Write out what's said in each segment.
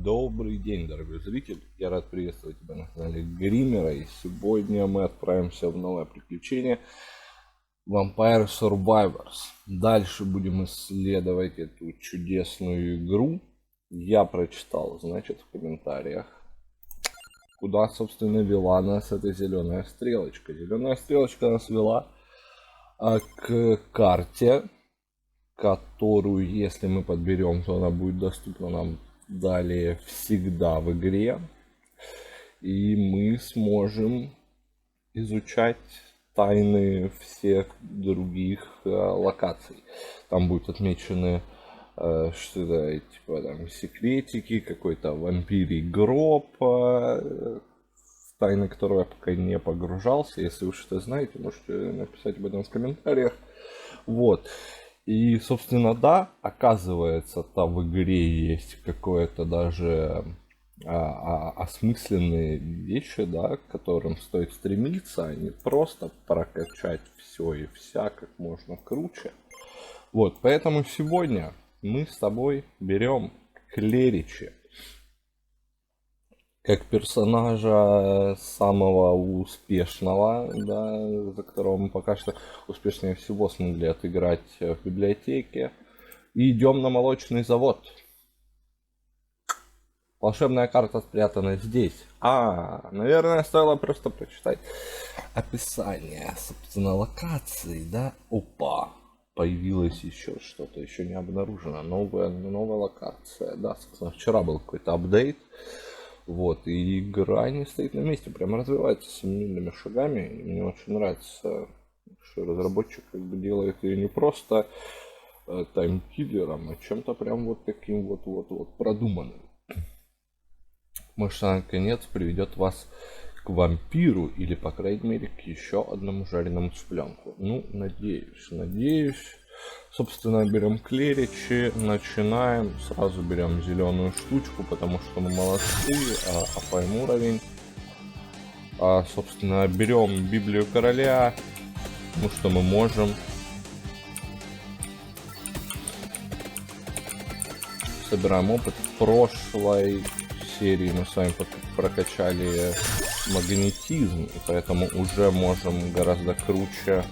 Добрый день, дорогой зритель. Я рад приветствовать тебя на канале Гримера. И сегодня мы отправимся в новое приключение Vampire Survivors. Дальше будем исследовать эту чудесную игру. Я прочитал, значит, в комментариях, куда, собственно, вела нас эта зеленая стрелочка. Зеленая стрелочка нас вела к карте, которую, если мы подберем, то она будет доступна нам далее всегда в игре, и мы сможем изучать тайны всех других локаций. Там будут отмечены что-то типа там секретики, какой-то вампирий гроб, в тайны которого я пока не погружался. Если вы что-то знаете, можете написать об этом в комментариях. Вот. И, собственно, да, оказывается, там в игре есть какое-то даже осмысленные вещи, да, к которым стоит стремиться, а не просто прокачать все и вся как можно круче. Вот, поэтому сегодня мы с тобой берем Клеричи как персонажа самого успешного, да, за которого мы пока что успешнее всего смогли отыграть в библиотеке. И идем на молочный завод. Волшебная карта спрятана здесь. Наверное, стоило просто прочитать описание, собственно, локации, да? Опа! Появилось еще что-то, еще не обнаружено. Новая локация. Да, собственно, вчера был какой-то апдейт. Вот, и игра не стоит на месте, прям развивается семимильными шагами. И мне очень нравится, что разработчик как бы делает ее не просто таймкиллером, а чем-то прям вот таким вот продуманным. Может, она наконец приведет вас к вампиру или, по крайней мере, к еще одному жареному цыпленку. Ну, надеюсь. Собственно, берем Клеричи, начинаем, сразу берем зеленую штучку, потому что мы молодцы, апаем уровень. Собственно, берем Библию Короля, ну что мы можем. Собираем опыт. В прошлой серии мы с вами прокачали магнетизм, и поэтому уже можем гораздо круче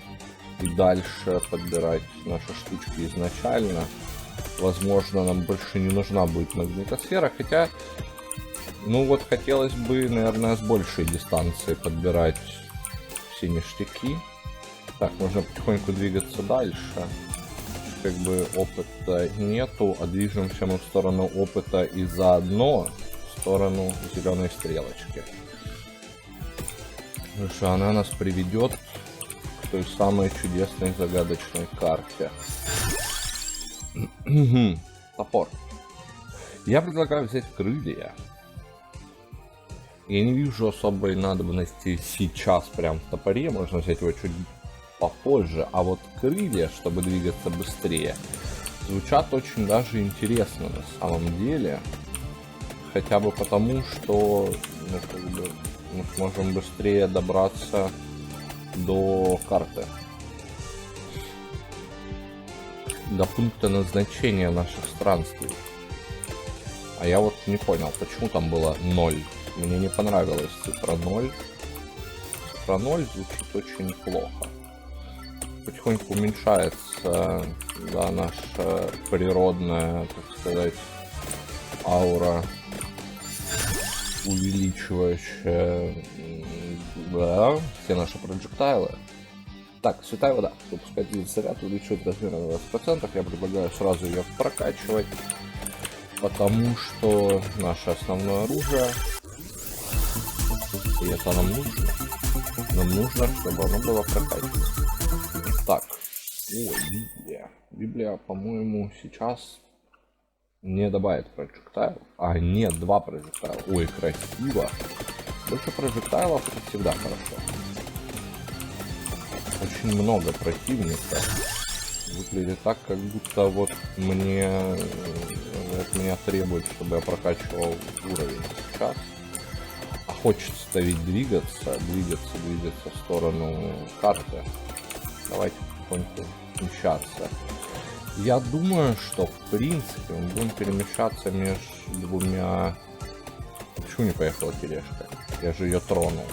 и дальше подбирать наши штучки изначально. Возможно, нам больше не нужна будет магнитосфера, хотя, ну вот, хотелось бы, наверное, с большей дистанции подбирать все ништяки. Так, можно потихоньку двигаться дальше. Как бы опыта нету, а движемся мы в сторону опыта и заодно в сторону зеленой стрелочки. Потому что она нас приведет к той самой чудесной загадочной карте. Топор. Я предлагаю взять крылья. Я не вижу особой надобности сейчас прям в топоре, можно взять его чуть попозже, а вот крылья, чтобы двигаться быстрее, звучат очень даже интересно на самом деле. Хотя бы потому, что мы сможем быстрее добраться до карты, до пункта назначения наших странствий. А я вот не понял, почему там было 0. Мне не понравилась цифра 0. Цифра 0 звучит очень плохо. Потихоньку уменьшается, да, наша природная, так сказать, аура, увеличивающая, да, все наши проджектайлы. Так, святая вода. Выпускать заряд увеличивает размер на 20%. Я предлагаю сразу ее прокачивать, потому что наше основное оружие, и это нам нужно. Нам нужно, чтобы оно было прокачано. Так, Библия. Библия, по-моему, сейчас не добавит проджектайл. Нет, 2 проджектайла. Ой, красиво. Больше проджектайлов — это всегда хорошо. Очень много противников. Выглядит так, как будто вот от меня требует, чтобы я прокачивал уровень сейчас. А хочется ведь двигаться в сторону карты. Давайте потихоньку мчаться. Я думаю, что в принципе мы будем перемещаться между двумя... Почему не поехала тележка? Я же ее тронул.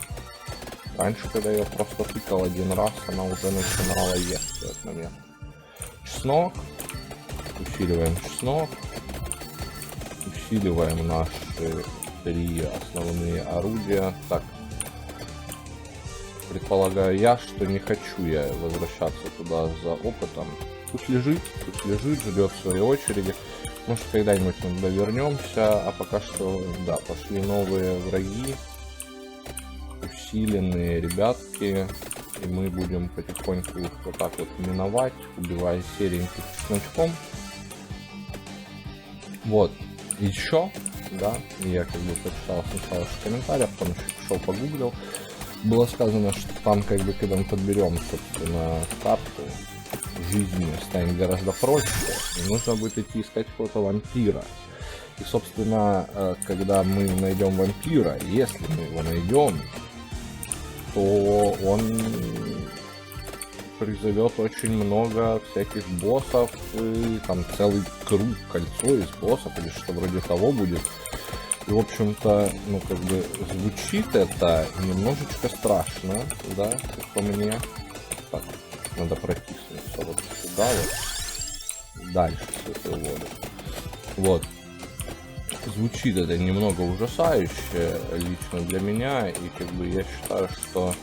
Раньше, когда я просто тыкал один раз, она уже начинала ехать в этот момент. Чеснок. Усиливаем чеснок. Усиливаем наши 3 основные орудия. Так. Предполагаю я, что не хочу я возвращаться туда за опытом. Пусть лежит, ждет своей очереди. Может, когда-нибудь мы туда вернемся, а пока что, да, пошли новые враги. Усиленные ребятки. И мы будем потихоньку их вот так вот миновать, убивая сереньких чесночком. Вот. Еще, да, я как бы почитал сначала в комментариях, потом еще пошел погуглил. Было сказано, что там, как бы, когда мы подберем, собственно, карту, жизни станет гораздо проще, и нужно будет идти искать какого-то вампира. И, собственно, когда мы найдем вампира, если мы его найдем, то он призовет очень много всяких боссов, и там целый круг, кольцо из боссов, или что вроде того будет. И, в общем-то, ну, как бы, звучит это немножечко страшно, да, как по мне. Так, надо протиснуться вот сюда вот, дальше святую воду. Вот. Звучит это немного ужасающе лично для меня, и как бы я считаю, что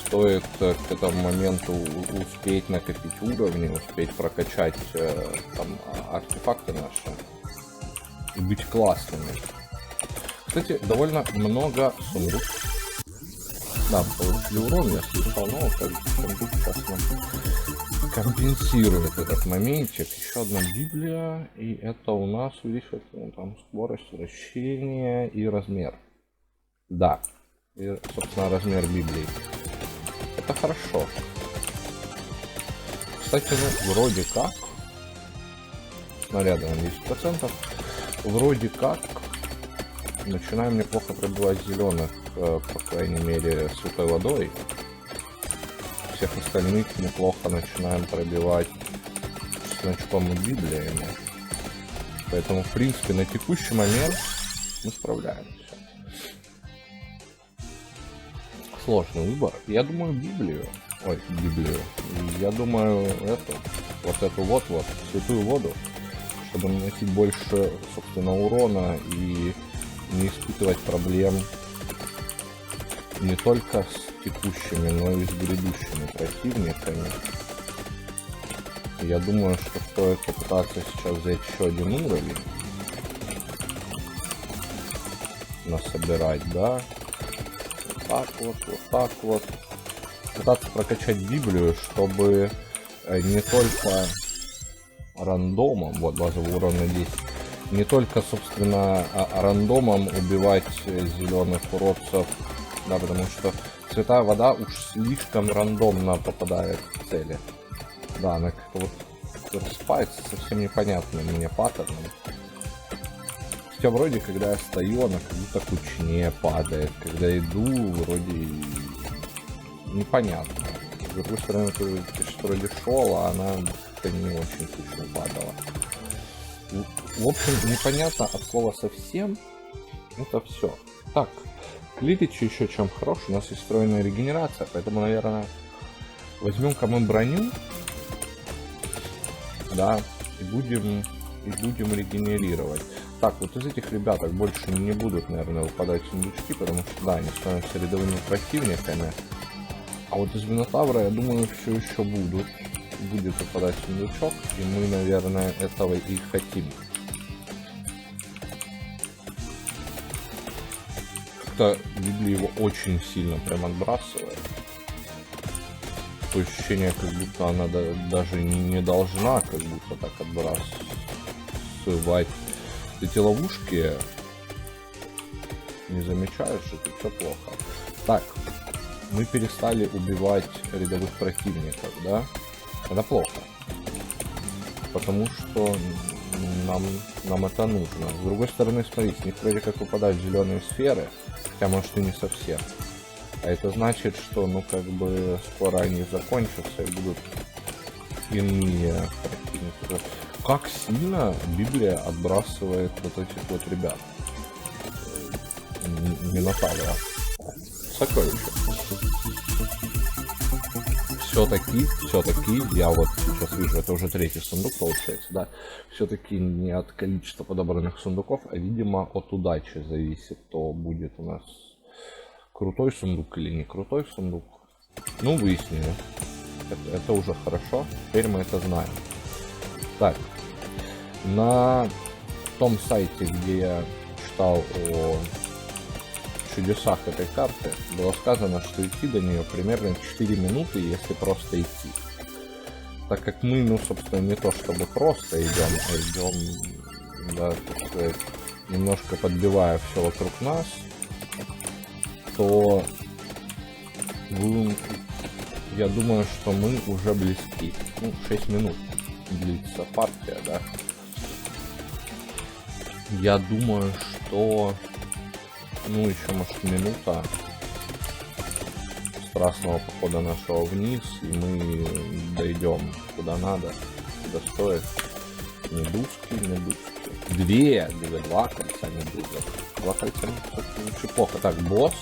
стоит к этому моменту успеть накопить уровни, успеть прокачать там артефакты наши и быть классными. Кстати, довольно много сундук. Да, получили урон, я слышал, но как сундук сейчас нам компенсирует этот моментик. Еще одна Библия, и это у нас увеличивает, ну, там, скорость вращения и размер. Да, и, собственно, размер Библии. Это хорошо. Кстати, ну, вроде как, снаряды на 10%, вроде как начинаем неплохо пробивать зеленых, по крайней мере, святой водой. Всех остальных неплохо начинаем пробивать чесночком и библиями. Поэтому, в принципе, на текущий момент мы справляемся. Сложный выбор. Я думаю, Библию. Ой, Библию. Я думаю, эту вот, святую воду, чтобы наносить больше, собственно, урона и не испытывать проблем не только с текущими, но и с грядущими противниками. Я думаю, что стоит попытаться сейчас взять еще один уровень. Насобирать, да? Вот так вот, вот так вот. Пытаться прокачать Библию, чтобы не только рандомом, вот базовый урон на 10, не только, собственно, рандомом убивать зеленых уродцев, да, потому что святая вода уж слишком рандомно попадает в цели. Да, она как-то вот распается совсем непонятным мне паттерном. Хотя вроде, когда я стою, она как будто кучнее падает. Когда иду, вроде непонятно. С другой стороны, ты что вроде шел, а она как-то не очень кучно падала. В общем, непонятно от слова совсем. Это все. Так, Лилич еще чем хорош, у нас есть встроенная регенерация, поэтому, наверное, возьмем-ка мы броню, да, и будем регенерировать. Так, вот из этих ребяток больше не будут, наверное, выпадать сундучки, потому что, да, они становятся рядовыми противниками. А вот из Минотавра, я думаю, все еще будет выпадать сундучок, и мы, наверное, этого и хотим. Как-то Библия его очень сильно прям отбрасывает. Такое ощущение, как будто она даже не должна как будто так отбрасывать. Эти ловушки не замечаешь, это все плохо. Так, мы перестали убивать рядовых противников, да? Это плохо. Потому что нам это нужно. С другой стороны, смотри, с них вроде как выпадают зеленые сферы, хотя может и не совсем. А это значит, что, ну, как бы скоро они закончатся и будут иные противники. Как сильно Библия отбрасывает вот этих вот ребят. Минотавра. Сокровище. Все-таки, я вот сейчас вижу, это уже третий сундук получается, да. Все-таки не от количества подобранных сундуков, а видимо от удачи зависит, то будет у нас крутой сундук или не крутой сундук. Ну, выяснили. Это уже хорошо, теперь мы это знаем. Так, на том сайте, где я читал о чудесах этой карты, было сказано, что идти до нее примерно 4 минуты, если просто идти. Так как мы, ну, собственно, не то чтобы просто идем, а идем, да, так сказать, немножко подбивая все вокруг нас, то я думаю, что мы уже близки. Ну, 6 минут длится партия, да. Я думаю, что ну еще может минута страстного похода нашего вниз, и мы дойдем куда надо, куда стоит. Медузки. Два кольца медузок. Два кольца медузок. Плохо. Так, босс.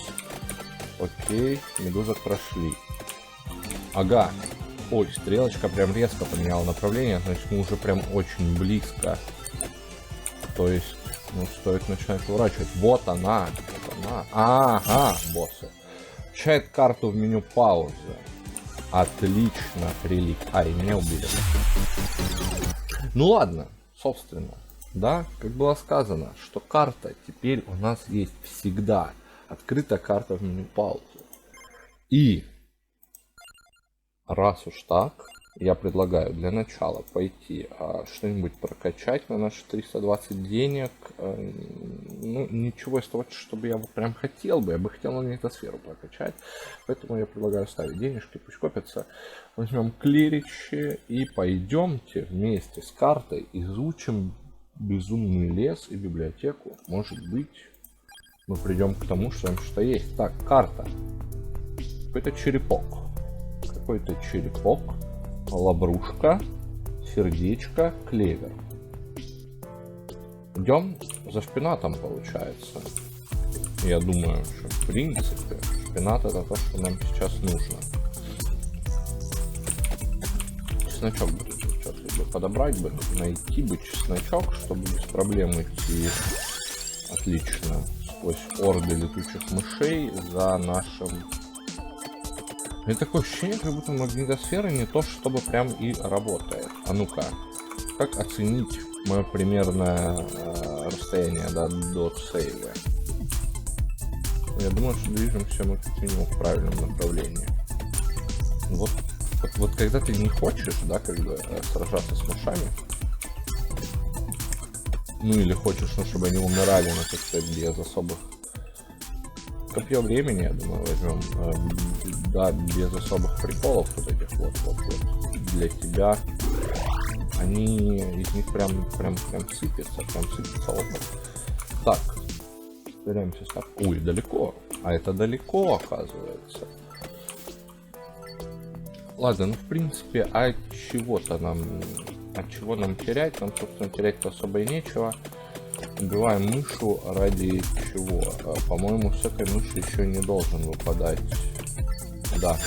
Окей, медузок прошли. Ага. Ой, стрелочка прям резко поменяла направление, значит мы уже прям очень близко. То есть, ну, стоит начинать поворачивать. Вот она. Ага, боссы. Включает карту в меню паузы. Отлично, релик. И меня убили. Ну ладно, собственно. Да, как было сказано, что карта теперь у нас есть всегда. Открыта карта в меню паузы. И раз уж так, я предлагаю для начала пойти что-нибудь прокачать на наши 320 денег. Ну, ничего из того, чтобы я прям хотел бы. Я бы хотел магнитосферу прокачать. Поэтому я предлагаю ставить денежки, пусть копятся. Возьмем клиричи и пойдемте вместе с картой изучим безумный лес и библиотеку. Может быть, мы придем к тому, что там что есть. Так, карта. Какой-то черепок. Лабрушка, сердечко, клевер. Идем за шпинатом, получается. Я думаю, что в принципе шпинат это то, что нам сейчас нужно. Чесночок бы сейчас подобрать бы, найти бы чесночок, чтобы без проблем идти отлично сквозь орды летучих мышей за нашим. У меня такое ощущение, как будто магнитосфера не то, чтобы прям и работает. А ну-ка, как оценить мое примерное расстояние до сейва? Я думаю, что движемся мы как минимум в правильном направлении. Вот когда ты не хочешь, да, как бы сражаться с мышами, ну или хочешь, ну, чтобы они умирали, ну, так сказать, без особых... Копье времени, я думаю, возьмем, да, без особых приколов вот этих вот для тебя. Они из них прям сыпятся опыт. Так, стараемся так. Ой, далеко. А это далеко, оказывается. Ладно, ну в принципе, от чего нам терять? Нам, собственно, терять-то особо и нечего. Убиваем мышу ради чего? По-моему, с этой мыши еще не должен выпадать. Да.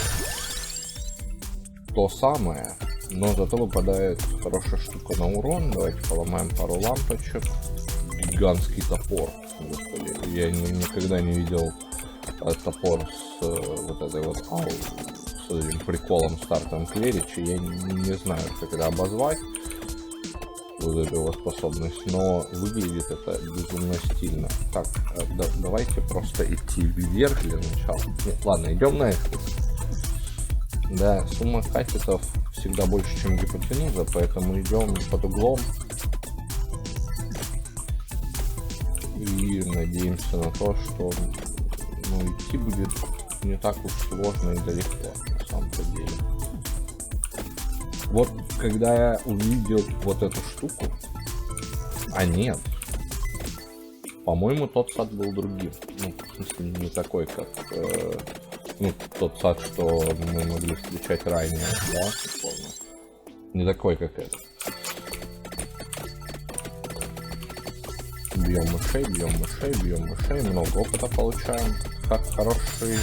То самое, но зато выпадает хорошая штука на урон. Давайте поломаем пару лампочек. Гигантский топор. Господи, я никогда не видел топор с вот этой вот с этим приколом стартом клерича. Я не знаю, как это обозвать. Вот эту его способность, но выглядит это безумно стильно. Так, давайте просто идти вверх для начала. Нет, ладно, идем на экспресс. Да, сумма катетов всегда больше, чем гипотенуза, поэтому идем под углом и надеемся на то, что идти будет не так уж сложно и далеко на самом-то деле. Вот когда я увидел вот эту штуку, нет, по-моему, тот сад был другим. Ну, в смысле, не такой, как тот сад, что мы могли встречать ранее, да, условно. Не такой, как это. Бьем мышей, бьем мышей, бьем мышей. Много опыта получаем. Как хороший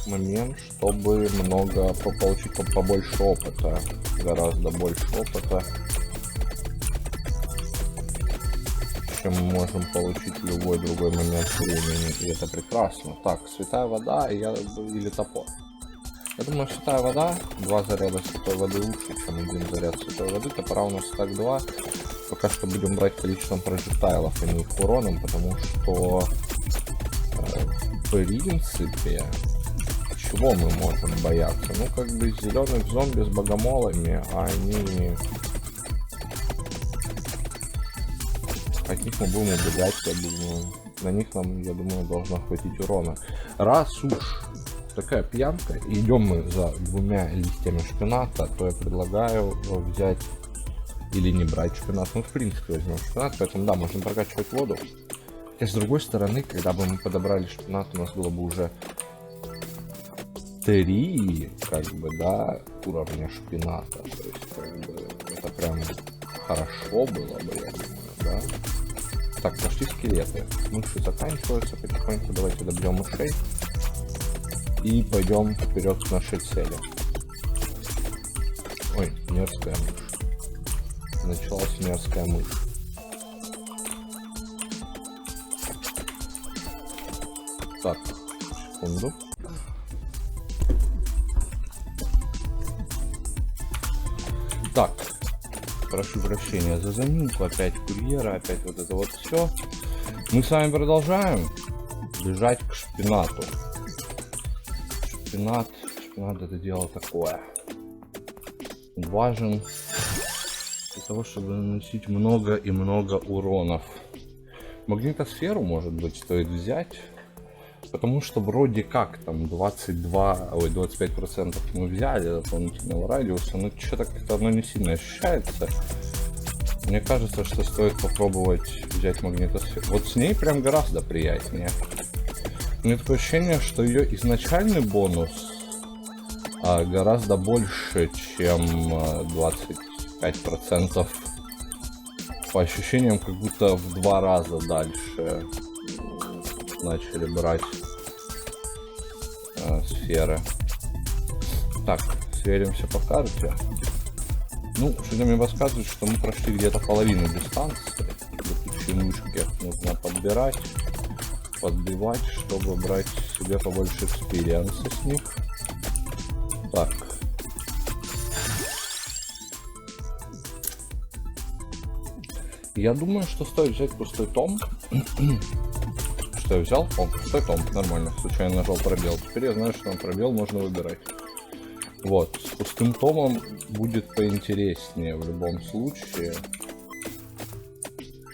момент, чтобы много получить побольше опыта. Гораздо больше опыта, чем мы можем получить в любой другой момент времени. И это прекрасно. Так, святая вода или топор. Я думаю, святая вода, 2 заряда святой воды лучше, чем 1 заряд святой воды. Топора у нас так 2. Пока что будем брать количеством прожектайлов, а не их уроном, потому что в принципе чего мы можем бояться? Ну, как бы зеленых зомби с богомолами, а они... От них мы будем убегать, я думаю. На них нам, я думаю, должно хватить урона. Раз уж такая пьянка, и идем мы за 2 листьями шпината, то я предлагаю взять или не брать шпинат. Ну, в принципе, возьмем шпинат, поэтому да, можно прокачивать воду. И с другой стороны, когда бы мы подобрали шпинат, у нас было бы уже 3, как бы, да, уровня шпината. То есть, как бы, это прям хорошо было бы, я думаю, да. Так, пошли скелеты. Мыши заканчиваются потихоньку. Давайте добьем мышей. И пойдем вперед к нашей цели. Ой, мерзкая мышь. Началась мерзкая мышь. Так, секунду. Так, прошу прощения за заминку, опять курьера, опять вот это вот все. Мы с вами продолжаем бежать к шпинату. Шпинат это дело такое. Важен для того, чтобы наносить много и много уронов. Магнитосферу, может быть, стоит взять. Потому что вроде как там 25% мы взяли дополнительного радиуса, но что-то как-то оно не сильно ощущается. Мне кажется, что стоит попробовать взять магнитосферу. Вот с ней прям гораздо приятнее. У меня такое ощущение, что ее изначальный бонус гораздо больше, чем 25%. По ощущениям, как будто в 2 раза дальше начали брать сферы. Так, сверимся по карте. Ну, что-то мне подсказывает, что мы прошли где-то половину дистанции. Летучие мышки нужно подбирать, подбивать, чтобы брать себе побольше экспириенса с них. Так. Я думаю, что стоит взять пустой том. Что я взял? О, пустой том, нормально. Случайно нажал пробел. Теперь я знаю, что там пробел можно выбирать. Вот, с пустым томом будет поинтереснее в любом случае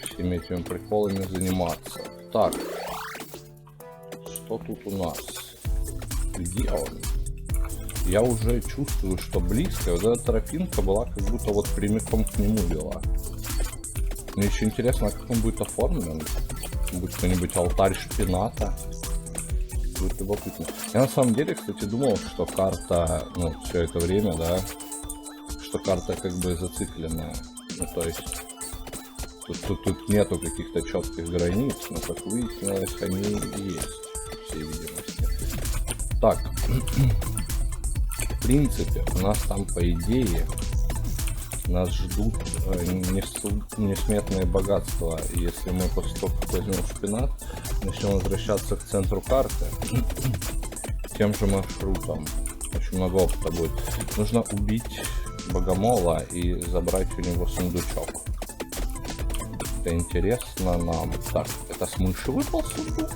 всеми этими приколами заниматься. Так, что тут у нас? Где он? Я уже чувствую, что близко. Вот эта тропинка была как будто вот прямиком к нему вела. Мне еще интересно, как он будет оформлен. Будет какой-нибудь алтарь шпината. Будет любопытно. Я на самом деле, кстати, думал, что карта, ну, все это время, да, что карта как бы зацикленная. Ну, то есть, тут нету каких-то четких границ, но, как выяснилось, они и есть, по всей видимости. Так, в принципе, у нас там, по идее, нас ждут несметные богатства, если мы после того, как возьмем шпинат, начнем возвращаться к центру карты тем же маршрутом. Очень много опыта будет. Нужно убить богомола и забрать у него сундучок. Это интересно нам. Так, это с мыши выпал сундук?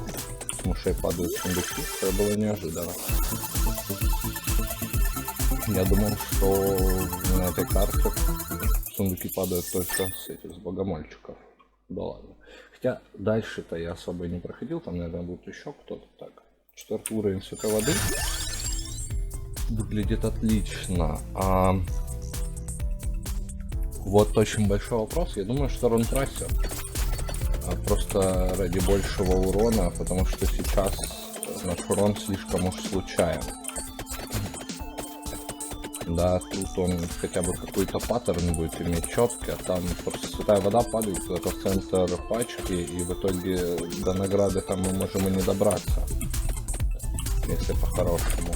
С мышей падают сундуки, это было неожиданно. Я думал, что на этой карте сундуки падают только с этих, с богомольчиков. Да ладно. Хотя дальше-то я особо не проходил, там, наверное, будет еще кто-то. Так, 4 уровень святой воды. Выглядит отлично. Вот очень большой вопрос. Я думаю, что рунтрасер. Просто ради большего урона, потому что сейчас наш урон слишком уж случайен. Да, тут он хотя бы какой-то паттерн будет иметь четкий, а там просто святая вода падает куда-то в центр пачки, и в итоге до награды там мы можем и не добраться, если по-хорошему.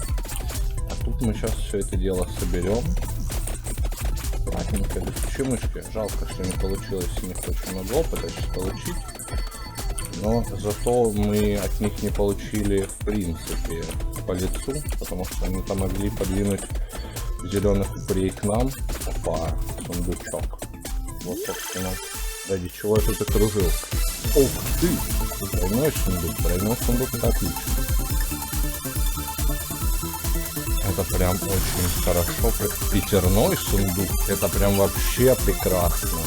А тут мы сейчас все это дело соберем. Ладненько, без чемышки. Жалко, что не получилось у них очень много опыта сейчас получить. Но зато мы от них не получили в принципе по лицу, потому что они там могли подвинуть зеленых упырей к нам. Опа, сундучок. Вот, собственно, ради чего я тут окружил. Ух ты! Двойной сундук, это отлично. Это прям очень хорошо. Пятерной сундук, это прям вообще прекрасно.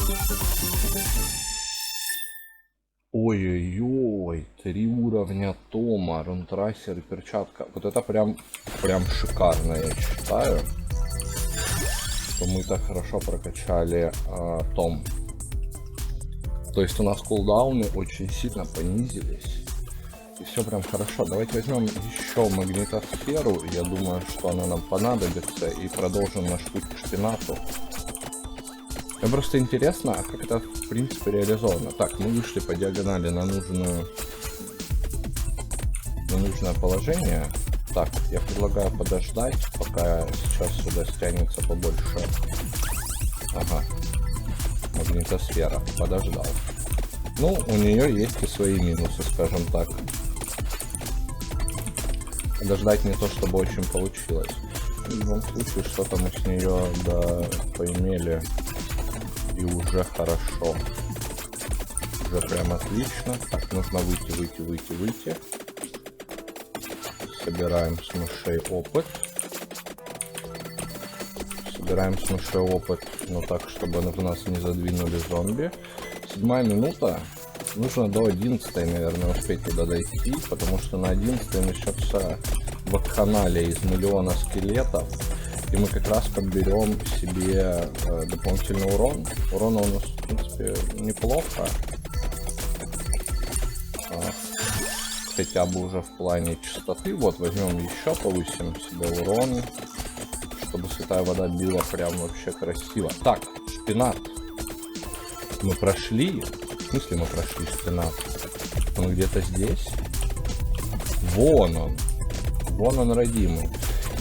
Ой-ой-ой, 3 уровня Тома, рунтрасер и перчатка. Вот это прям шикарно, я считаю. Что мы так хорошо прокачали Том. То есть у нас кулдауны очень сильно понизились. И все прям хорошо. Давайте возьмем еще магнитосферу. Я думаю, что она нам понадобится. И продолжим наш путь к шпинату. Мне просто интересно, а как это в принципе реализовано. Так, мы вышли по диагонали на нужное положение. Так, я предлагаю подождать, пока сейчас сюда стянется побольше. Ага. Магнитосфера. Подождал. Ну, у нее есть и свои минусы, скажем так. Подождать не то, чтобы очень получилось. В любом случае, что-то мы с нее, да, поимели. И уже хорошо. Уже прям отлично. Так, нужно выйти. Собираем с мышей опыт. Но так, чтобы в нас не задвинули зомби. 7-я минута. Нужно до 11-й, наверное, успеть туда дойти, потому что на 11-й начнется вакханалия из миллиона скелетов. И мы как раз подберем себе дополнительный урон. Урона у нас, в принципе, неплохо. Хотя бы уже в плане частоты. Вот, возьмем еще, повысим себе урон, чтобы святая вода била прям вообще красиво. Так, шпинат. Мы прошли. В смысле мы прошли шпинат? Он где-то здесь. Вон он родимый.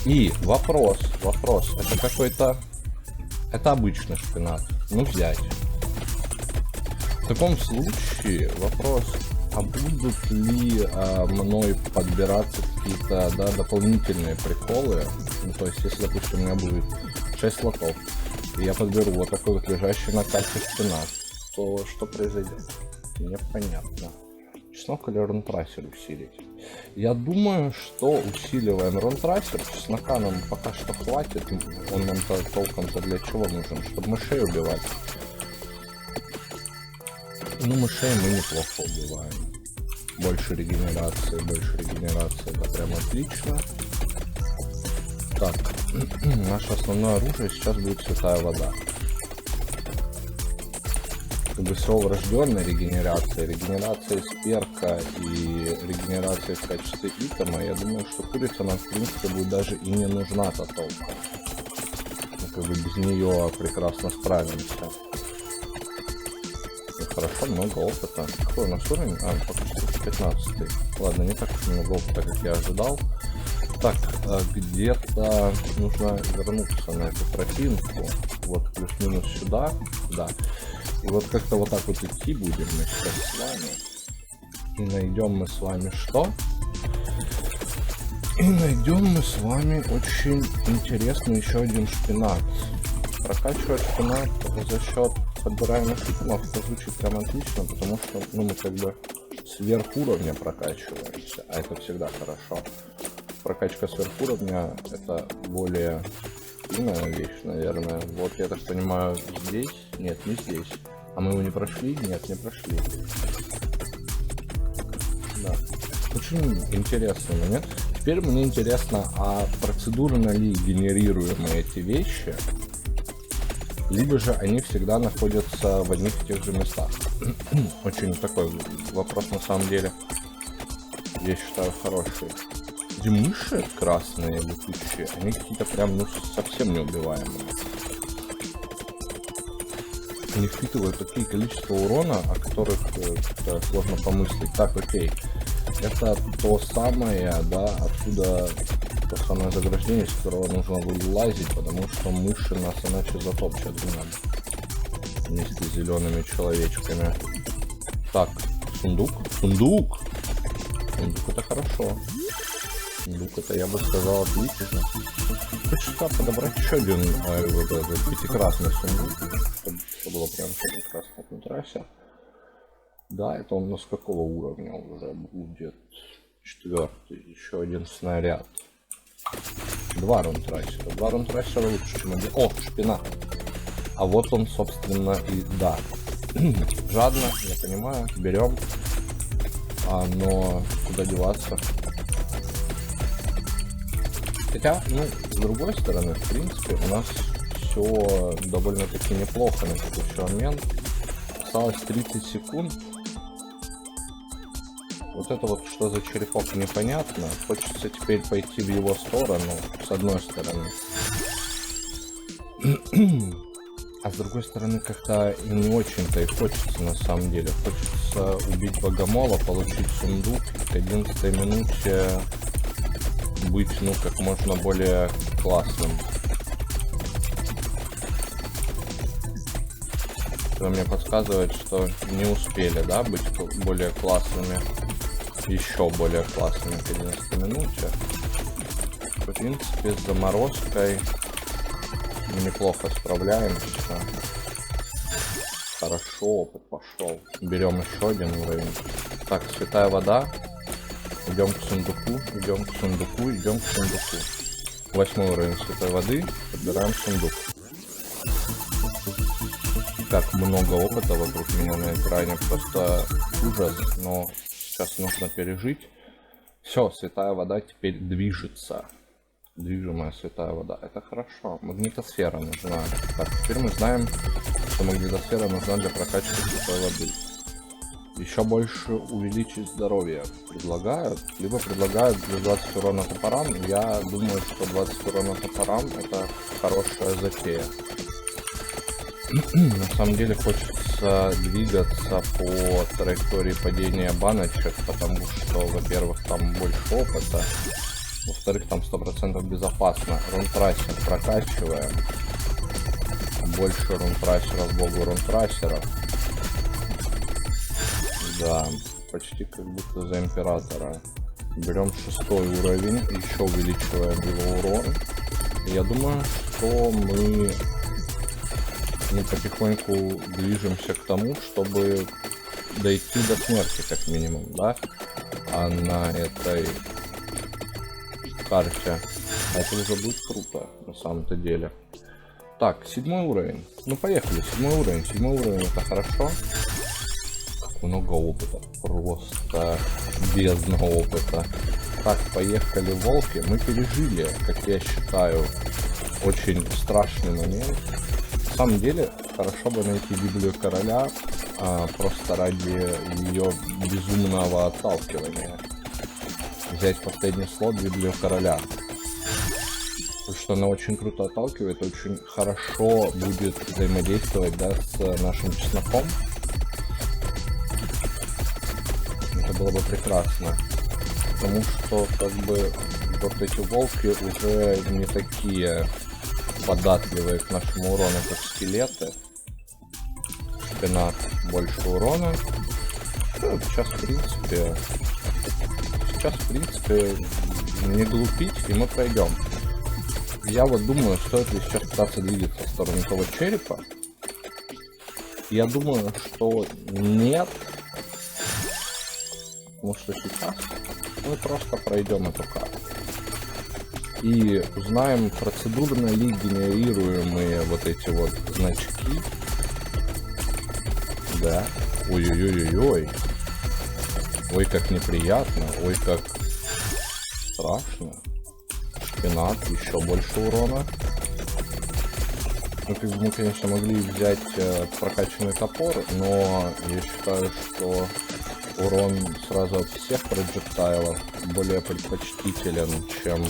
И вопрос. Это какой-то... Это обычный шпинат. Ну, взять. В таком случае вопрос, а будут ли мной подбираться какие-то, да, дополнительные приколы? Ну, то есть, если, допустим, у меня будет 6 слотов, и я подберу вот такой вот лежащий на карте шпинат, то что произойдет? Непонятно. Чеснок или рунтрасер усилить? Я думаю, что усиливаем рунтрасер. Чеснока нам пока что хватит. Он нам толком-то для чего нужен? Чтобы мышей убивать. Ну, мышей мы неплохо убиваем. Больше регенерации. Это прям отлично. Так, наше основное оружие сейчас будет святая вода. БСО врожденная регенерация из перка и регенерация в качестве итема, я думаю, что курица нам в принципе будет даже и не нужна-то толком. Мы как бы без нее прекрасно справимся. Ну, хорошо, много опыта. Какой у нас уровень? Пока что 15. Ладно, не так уж много опыта, как я ожидал. Так, где-то нужно вернуться на эту тропинку. Вот, плюс-минус сюда. Да. И вот как-то вот так вот идти будем мы сейчас с вами. И найдем мы с вами что? И найдем мы с вами очень интересный еще один шпинат. Прокачивать шпинат за счет подбираемых итемов, это звучит прям отлично, потому что, ну, мы как бы сверх уровня прокачиваемся, а это всегда хорошо. Прокачка сверх уровня это более сильная вещь, наверное. Вот, я так понимаю, здесь? Нет, не здесь. А мы его не прошли? Нет, не прошли. Да. Очень интересный момент. Теперь мне интересно, а процедурно ли генерируемы эти вещи, либо же они всегда находятся в одних и тех же местах. Очень такой вопрос на самом деле, я считаю, хороший. Эти мыши красные летучие, они какие-то прям, ну, совсем неубиваемые. Не впитывают такие количество урона, о которых сложно помыслить. Так, окей. Это то самое, да, откуда то самое заграждение, с которого нужно вылазить, потому что мыши нас иначе затопчат вместе с зелеными человечками. Так, сундук. Сундук! Сундук это хорошо. Сундук это, я бы сказал, отлично. Хочется подобрать еще один вот этот пятикрасный сундук, чтобы все было прям пятикрасно как на трассе. Да, это он у нас какого уровня уже будет? 4. Еще один снаряд. 2 рунтрайсера. 2 рунтрайсера лучше, чем один. О, шпинат. А вот он, собственно, и да. Жадно, я понимаю. Берем. Но куда деваться? Хотя, ну, с другой стороны, в принципе, у нас все довольно-таки неплохо на текущий момент. Осталось 30 секунд. Вот это вот что за черепок, непонятно. Хочется теперь пойти в его сторону, с одной стороны. А с другой стороны, как-то не очень-то и хочется на самом деле. Хочется убить богомола, получить сундук, к 11 минуте быть, ну, как можно более классным. Что мне подсказывает, что не успели, да, быть более классными. Еще более классными к 11 минуте. В принципе, с заморозкой неплохо справляемся. Хорошо, опыт пошел. Берем еще один уровень. Так, святая вода. Идем к сундуку, идем к сундуку, идем к сундуку. 8 уровень святой воды. Подбираем сундук. Как много опыта вокруг меня на экране. Просто ужас, но сейчас нужно пережить. Все, святая вода теперь движется. Движимая святая вода. Это хорошо. Магнитосфера нужна. Так, теперь мы знаем, что магнитосфера нужна для прокачки святой воды. Еще больше увеличить здоровье предлагают. Либо предлагают для 20 урона топорам. Я думаю, что 20 урона топорам это хорошая затея. На самом деле хочется двигаться по траектории падения баночек, потому что, во-первых, там больше опыта, во-вторых, там 100% безопасно. Рунтрасер прокачиваем. Больше рунтрасеров, богу рунтрасеров. Да, почти как будто за императора. Берем 6 уровень, еще увеличиваем его урон. Я думаю, что мы потихоньку движемся к тому, чтобы дойти до смерти, как минимум, да? А на этой карте это уже будет круто, на самом-то деле. Так, 7 уровень. Ну, поехали, 7 уровень. 7 уровень это хорошо. Как много опыта. Просто бездна опыта. Так, поехали, волки. Мы пережили, как я считаю, очень страшный момент. На самом деле, хорошо бы найти Библию Короля, просто ради ее безумного отталкивания. Взять последний слот Библию Короля. Потому что она очень круто отталкивает, очень хорошо будет взаимодействовать, да, с нашим чесноком. Это было бы прекрасно. Потому что, как бы, вот эти волки уже не такие податливые к нашему урону, как скелеты. Шпинат больше урона. Ну, сейчас, в принципе, не глупить, и мы пройдем. Я вот думаю, стоит ли сейчас пытаться двигаться в сторону того черепа. Я думаю, что нет. Потому что сейчас мы просто пройдем эту карту. И узнаем процедурно ли генерируемые вот эти вот значки. Да. Ой-ой-ой-ой-ой. Ой, как неприятно. Ой, как страшно. Шпинат, еще больше урона. Ну, как бы мы, конечно, могли взять прокачанный топор, но я считаю, что урон сразу от всех проджектайлов более предпочтителен, чем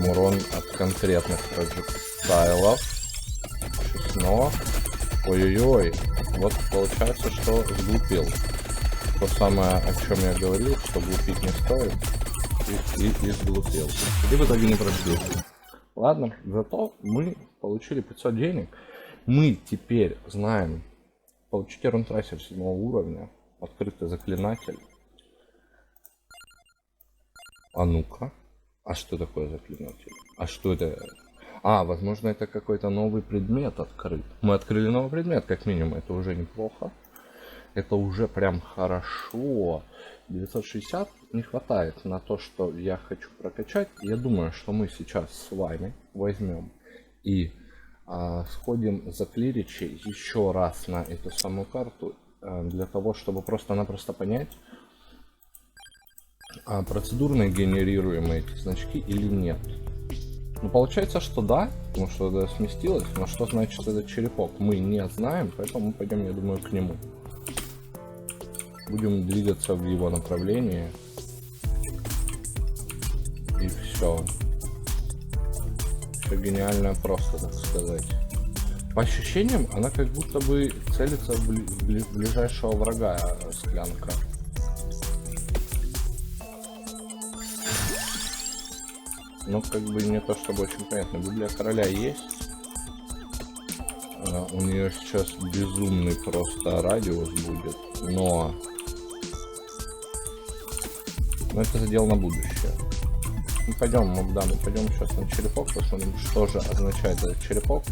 урон от конкретных проджектайлов. Честно. Ой-ой-ой. Вот получается, что сглупил. То самое, о чем я говорил, что глупить не стоит. И сглупил. И в итоге не пробил. Ладно, зато мы получили 500 денег. Мы теперь знаем получить рунтрайсер 7 уровня. Открытый заклинатель. А ну-ка. А что такое заклинатель? А что это? А, возможно, это какой-то новый предмет открыт. Мы открыли новый предмет, как минимум. Это уже неплохо. Это уже прям хорошо. 960 не хватает на то, что я хочу прокачать. Я думаю, что мы сейчас с вами возьмем и сходим за клиричей еще раз на эту самую карту. Для того, чтобы просто-напросто понять, процедурно генерируемые эти значки или нет. Ну, получается, что да, потому что это сместилось. Но что значит этот черепок, мы не знаем, поэтому мы пойдем, я думаю, к нему. Будем двигаться в его направлении. И все. Все гениально просто, так сказать. По ощущениям, она как будто бы целится в ближайшего врага, склянка. Но как бы не то чтобы очень понятно. Библия короля есть. У нее сейчас безумный просто радиус будет. Но это задел на будущее. Мы пойдем, мы пойдем сейчас на черепок, посмотрим, что же означает этот черепок.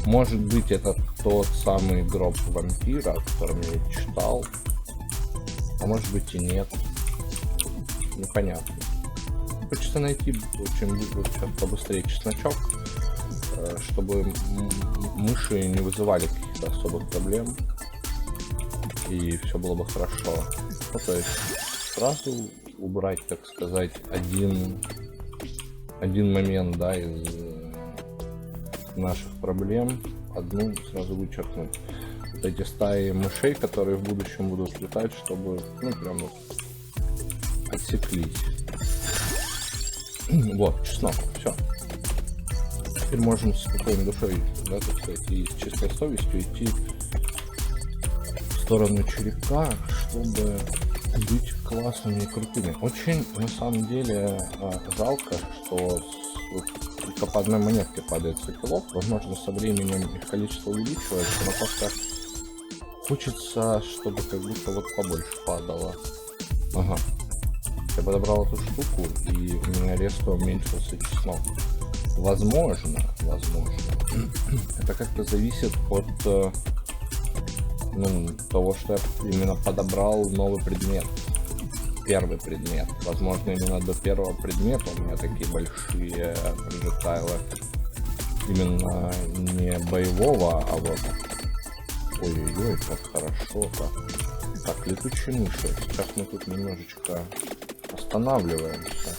Может быть, это тот самый гроб вампира, о котором я читал. А может быть и нет. Непонятно. Хочется найти очень сейчас побыстрее чесночок, чтобы мыши не вызывали каких-то особых проблем. И все было бы хорошо. Ну, то есть сразу убрать, так сказать, один момент, да, из наших проблем, одну сразу вычеркнуть. Вот эти стаи мышей, которые в будущем будут летать, чтобы, ну, прям вот отсеклись. Вот, чеснок, все. Теперь можем с спокойной душой, да, так сказать, и с чистой совестью идти в сторону черепка, чтобы быть классными и крутыми. Очень, на самом деле, жалко, что только по одной монетке падает соколов. Возможно, со временем их количество увеличивается, но просто хочется, чтобы как будто вот побольше падало. Ага. Я подобрал эту штуку, и у меня резко уменьшился чеснок. Возможно, это как-то зависит от того, что я именно подобрал новый предмет. Первый предмет. Возможно, именно до первого предмета у меня такие большие проджектайлы. Именно не боевого, а вот... Ой-ой-ой, как хорошо-то. Так, летучие мыши. Сейчас мы тут немножечко останавливаемся,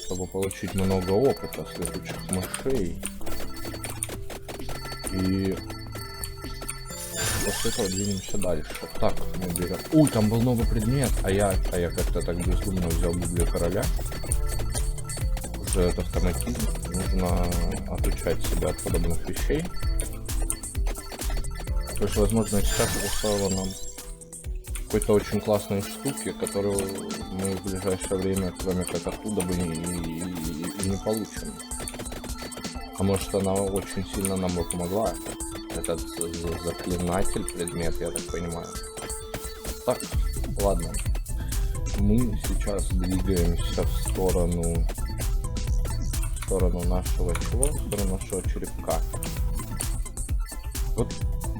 чтобы получить много опыта с летучих мышей. И после этого двинемся дальше. Так, мы берем... Ой, там был новый предмет, а я как-то так бездумно взял Библию короля. Уже это автоматизм. Нужно отучать себя от подобных вещей. То есть, возможно, сейчас это стоило нам какой-то очень классной штуки, которую мы в ближайшее время, кроме как оттуда бы и не получим. А может, она очень сильно нам бы помогла. Этот заклинатель предмет, я так понимаю. Так, ладно. Мы сейчас двигаемся в сторону нашего чего? В сторону нашего черепка. Вот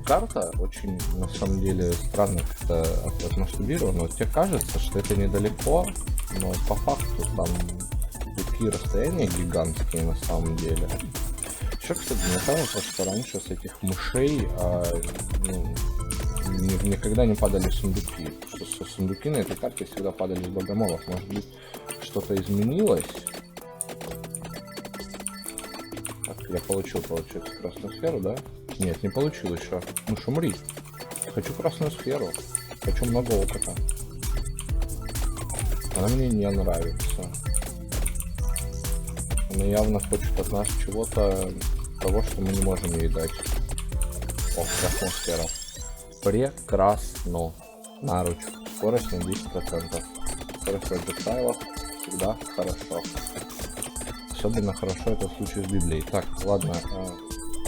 карта очень, на самом деле, странно как-то отмасштабирована. Вот тебе кажется, что это недалеко, но по факту там такие расстояния гигантские на самом деле. Еще, кстати, мне кажется, что раньше с этих мышей никогда не падали сундуки. Что сундуки на этой карте всегда падали с богомолов. Может быть, что-то изменилось? Так, я получил, получается, красную сферу, да? Нет, не получил еще. Ну, умри. Хочу красную сферу. Хочу много опыта. Она мне не нравится. Она явно хочет от нас чего-то, того, что мы не можем ей дать. О, атмосфера. Прекрасно. Наруч. Скорость на 10%. Скорость проджектайлов всегда хорошо. Особенно хорошо это в случае с Библией. Так, ладно.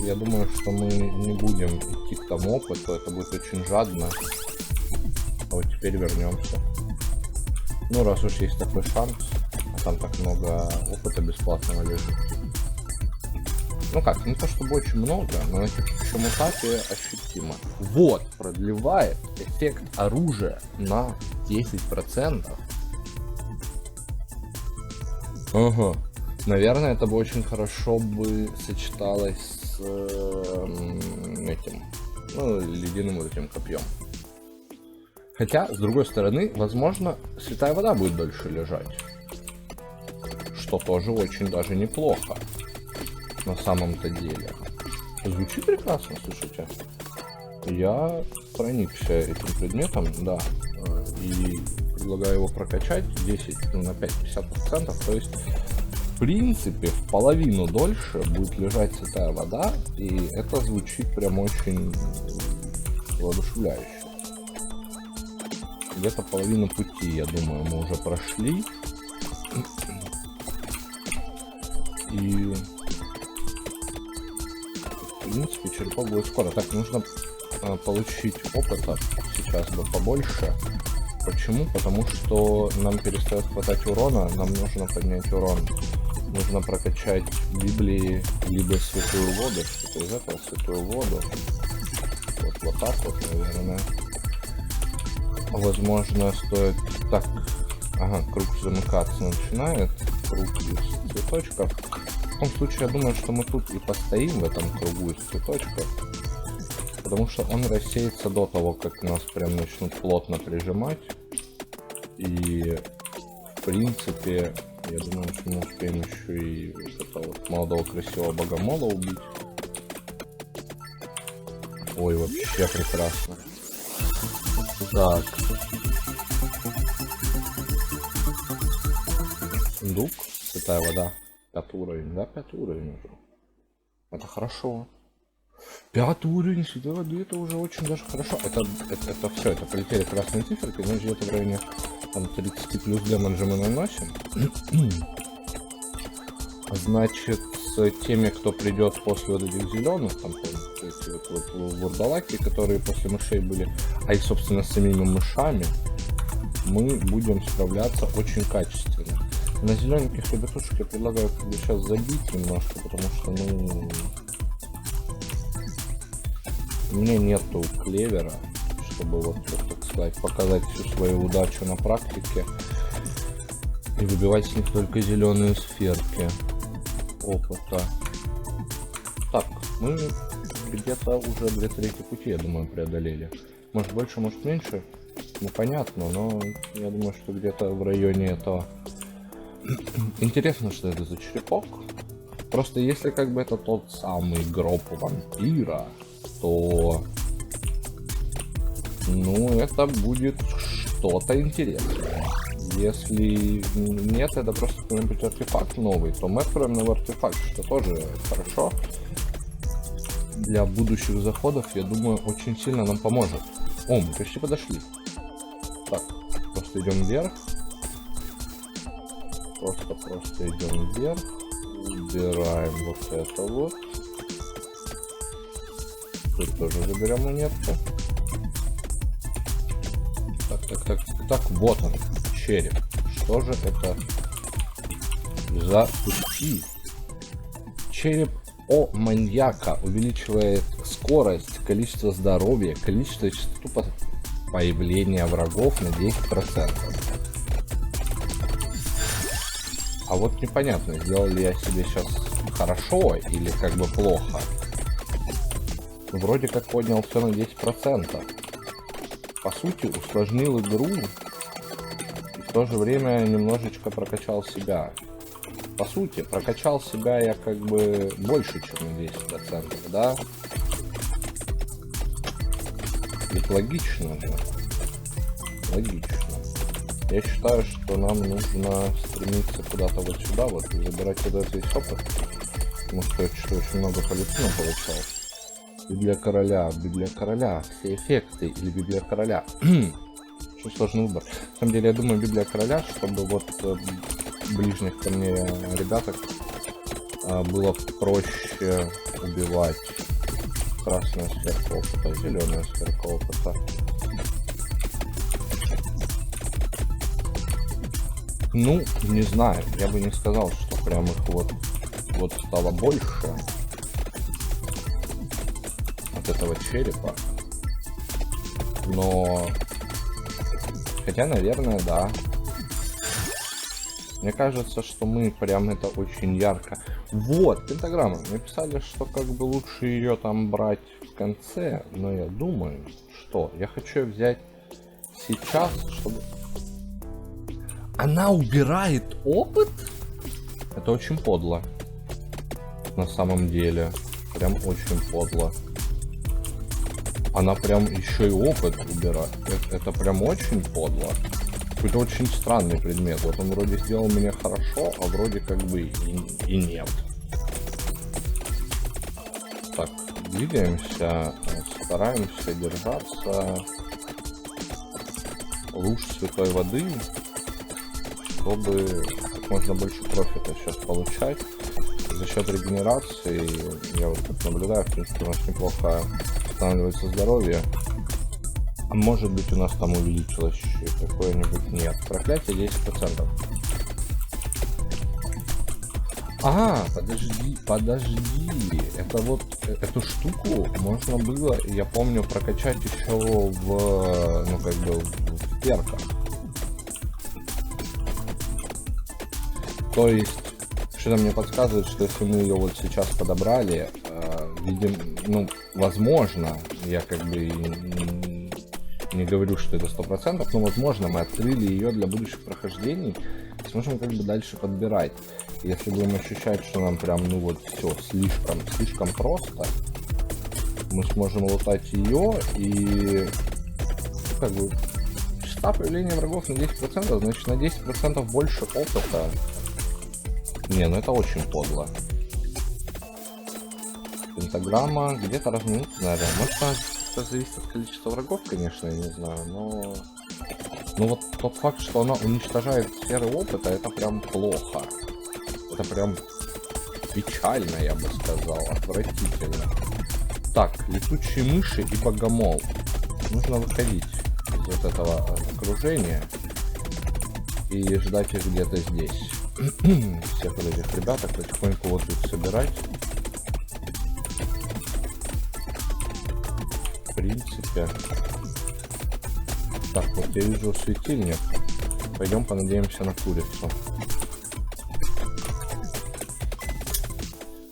Я думаю, что мы не будем идти к тому опыту. Это будет очень жадно. А вот теперь вернемся. Ну, раз уж есть такой шанс, а там так много опыта бесплатного лежит. Ну как, не то чтобы очень много, но на текущем этапе ощутимо. Вот, продлевает эффект оружия на 10%. Ага. Наверное, это бы очень хорошо бы сочеталось с этим, ну, ледяным вот этим копьем. Хотя, с другой стороны, возможно, святая вода будет дольше лежать. Что тоже очень даже неплохо. На самом-то деле. Звучит прекрасно, слушайте. Я проникся этим предметом, да. И предлагаю его прокачать 10, ну, на 5-50%. То есть, в принципе, в половину дольше будет лежать святая вода. И это звучит прям очень воодушевляюще. Где-то половину пути, я думаю, мы уже прошли. И в принципе черепок будет скоро. Так, нужно получить опыта сейчас бы побольше. Почему? Потому что нам перестает хватать урона, нам нужно поднять урон. Нужно прокачать Библии, либо святую воду, что-то из этого, святую воду. Вот так вот, наверное. Возможно, стоит... Так, ага, круг замыкаться начинает. Круг из цветочков. В таком случае, я думаю, что мы тут и постоим в этом кругу из цветочков. Потому что он рассеется до того, как нас прям начнут плотно прижимать. И, в принципе, я думаю, что мы успеем еще и вот этого вот молодого красивого богомола убить. Ой, вообще прекрасно. Так. Сундук, святая вода. 5 уровень, да? 5 уровень уже. Это хорошо. 5 уровень святой воды, это уже очень даже хорошо. Это все, это полетели красные циферки, значит где-то в районе там 30 плюс демеджа мы наносим. Значит, с теми, кто придет после вот этих зеленых, там эти вот вурдалаки, которые после мышей были, а и собственно с самими мышами, мы будем справляться очень качественно. На зелененьких ребятушек я предлагаю сейчас забить немножко, потому что, ну, у меня нету клевера, чтобы вот, так сказать, показать всю свою удачу на практике и выбивать с них только зеленые сферки опыта. Так, мы где-то уже 2/3 пути, я думаю, преодолели. Может больше, может меньше, непонятно, но я думаю, что где-то в районе этого. Интересно, что это за черепок. Просто если как бы это тот самый гроб вампира, то, ну, это будет что-то интересное. Если нет, это просто какой-нибудь артефакт новый, то мы откроем новый артефакт, что тоже хорошо. Для будущих заходов, я думаю, очень сильно нам поможет. О, мы почти подошли. Так, просто идем вверх. Просто идем вверх. Убираем вот это вот. Тут тоже заберем монетку. Так, вот он, череп. Что же это за пути? Череп о маньяка увеличивает скорость, количество здоровья, количество и частоту появления врагов на 10%. А вот непонятно, сделал ли я себе сейчас хорошо или как бы плохо. Вроде как поднял все на 10%. По сути, усложнил игру и в то же время немножечко прокачал себя. По сути, прокачал себя я как бы больше, чем на 10%, да? Ведь логично же. Логично. Я считаю, что нам нужно стремиться куда-то вот сюда вот и забирать туда весь опыт. Потому что я что очень много по лицу получал. Библия короля, все эффекты или Библия короля. Очень сложный выбор. На самом деле, я думаю, Библия короля, чтобы вот ближних ко мне ребяток было проще убивать. Красная сферка опыта, зеленая сферка опыта. Ну, не знаю, я бы не сказал, что прям их вот стало больше от этого черепа. Но хотя, наверное, да. Мне кажется, что мы прям это очень ярко. Вот, пентаграмма. Написали, что как бы лучше ее там брать в конце, но я думаю, что я хочу взять сейчас, чтобы... Она убирает опыт? Это очень подло. На самом деле. Прям очень подло. Она прям еще и опыт убирает. Это прям очень подло. Какой-то очень странный предмет. Вот он вроде сделал мне хорошо, а вроде как бы и нет. Так, двигаемся. Стараемся держаться луж святой воды, чтобы как можно больше профита сейчас получать. За счет регенерации, я вот так наблюдаю, в принципе, у нас неплохо восстанавливается здоровье. А может быть, у нас там увеличилось какое-нибудь... Нет, проклятие 10%. А, подожди. Это вот, эту штуку можно было, я помню, прокачать еще в, ну, как бы, в перках. То есть, что-то мне подсказывает, что если мы ее вот сейчас подобрали, видим, ну, возможно, я как бы не говорю, что это 100%, но возможно мы открыли ее для будущих прохождений, сможем как бы дальше подбирать. Если будем ощущать, что нам прям, ну вот все слишком просто, мы сможем лутать ее и как бы частота появления врагов на 10%, значит на 10% больше опыта. Не, ну это очень подло. Пентаграмма где-то раз в минуту, наверное. Может, это зависит от количества врагов, конечно, я не знаю, но... Ну вот тот факт, что она уничтожает сферы опыта, это прям плохо. Это прям печально, я бы сказал, отвратительно. Так, летучие мыши и богомол. Нужно выходить из вот этого окружения и ждать их где-то здесь. Всех вот этих ребяток потихоньку вот тут собирать. В принципе. Так, вот я вижу светильник. Пойдем понадеемся на курицу.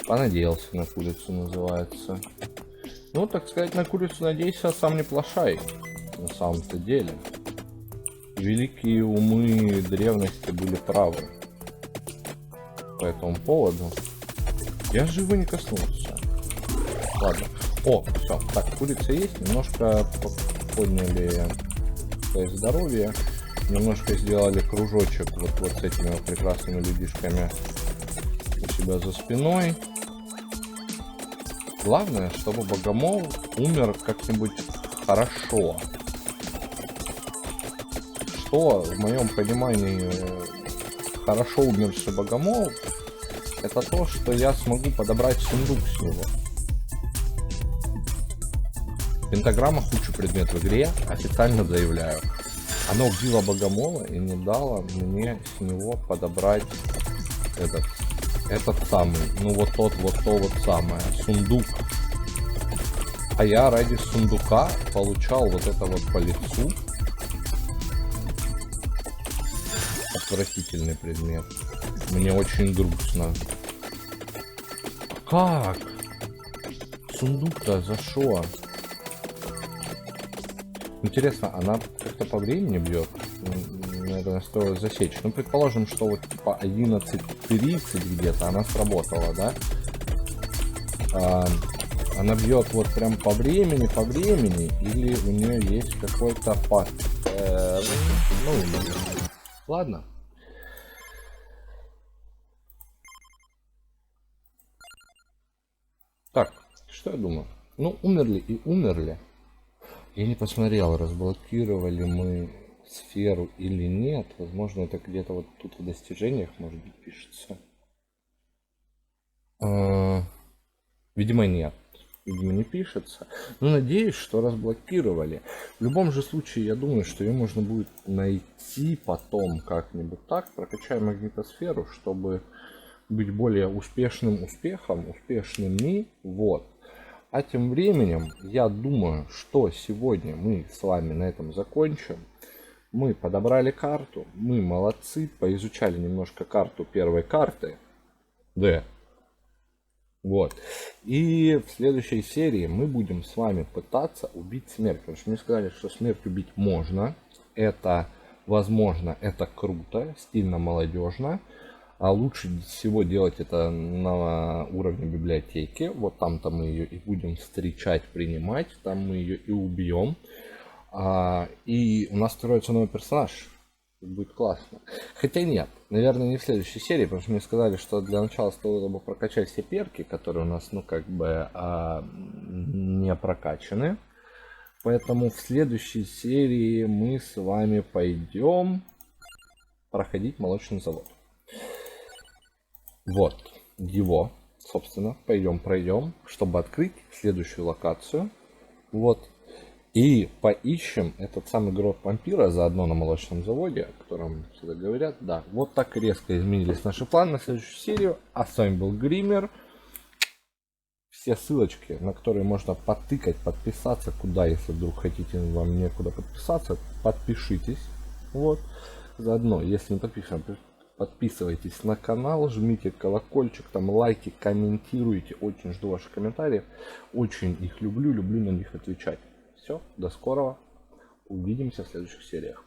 Понадеялся на курицу, называется. Ну, так сказать, на курицу надейся, а сам не плашай. На самом-то деле. Великие умы древности были правы по этому поводу. Я живо не коснулся. Ладно. О, все. Так, курица есть. Немножко подняли здоровье. Немножко сделали кружочек вот с этими вот прекрасными людишками у себя за спиной. Главное, чтобы богомол умер как-нибудь хорошо. Что, в моем понимании, хорошо умерший богомол, это то, что я смогу подобрать сундук с него. Пентаграмма худший предмет в игре, официально заявляю. Она убила богомола и не дала мне с него подобрать этот самый, ну вот то вот самое, сундук. А я ради сундука получал вот это вот по лицу. Отвратительный предмет. Мне очень грустно. Как? Сундук-то за шо? Интересно, она как-то по времени бьет? Наверное, стоило засечь. Ну, предположим, что вот типа 11:30 где-то она сработала, да? Она бьет вот прям по времени, или у нее есть какой-то но умерли. Ладно. Так, что я думаю? Ну, умерли и умерли. Я не посмотрел, разблокировали мы сферу или нет. Возможно, это где-то вот тут в достижениях, может быть, пишется. Видимо, нет. Видимо, не пишется. Но надеюсь, что разблокировали. В любом же случае, я думаю, что ее можно будет найти потом как-нибудь так. Прокачаем магнитосферу, чтобы быть более успешным успехом, успешными. Вот. А тем временем, я думаю, что сегодня мы с вами на этом закончим. Мы подобрали карту, мы молодцы, поизучали немножко карту первой карты. Да. Вот. И в следующей серии мы будем с вами пытаться убить смерть. Потому что мне сказали, что смерть убить можно. Это возможно, это круто, стильно, молодежно. А лучше всего делать это на уровне библиотеки. Вот там-то мы ее и будем встречать, принимать. Там мы ее и убьем. И у нас строится новый персонаж. Будет классно. Хотя нет, наверное, не в следующей серии, потому что мне сказали, что для начала стоило бы прокачать все перки, которые у нас, ну, как бы не прокачаны. Поэтому в следующей серии мы с вами пойдем проходить молочный завод. Вот его, собственно, пойдем пройдем, чтобы открыть следующую локацию. Вот. И поищем этот самый гроб вампира заодно на молочном заводе, о котором всегда говорят. Да, вот так резко изменились наши планы на следующую серию. А с вами был Гример. Все ссылочки, на которые можно потыкать, подписаться, куда, если вдруг хотите, вам некуда подписаться, подпишитесь. Вот. Заодно, если не подписаны, подписывайтесь на канал, жмите колокольчик, там лайки, комментируйте. Очень жду ваших комментариев. Очень их люблю, люблю на них отвечать. Все, до скорого. Увидимся в следующих сериях.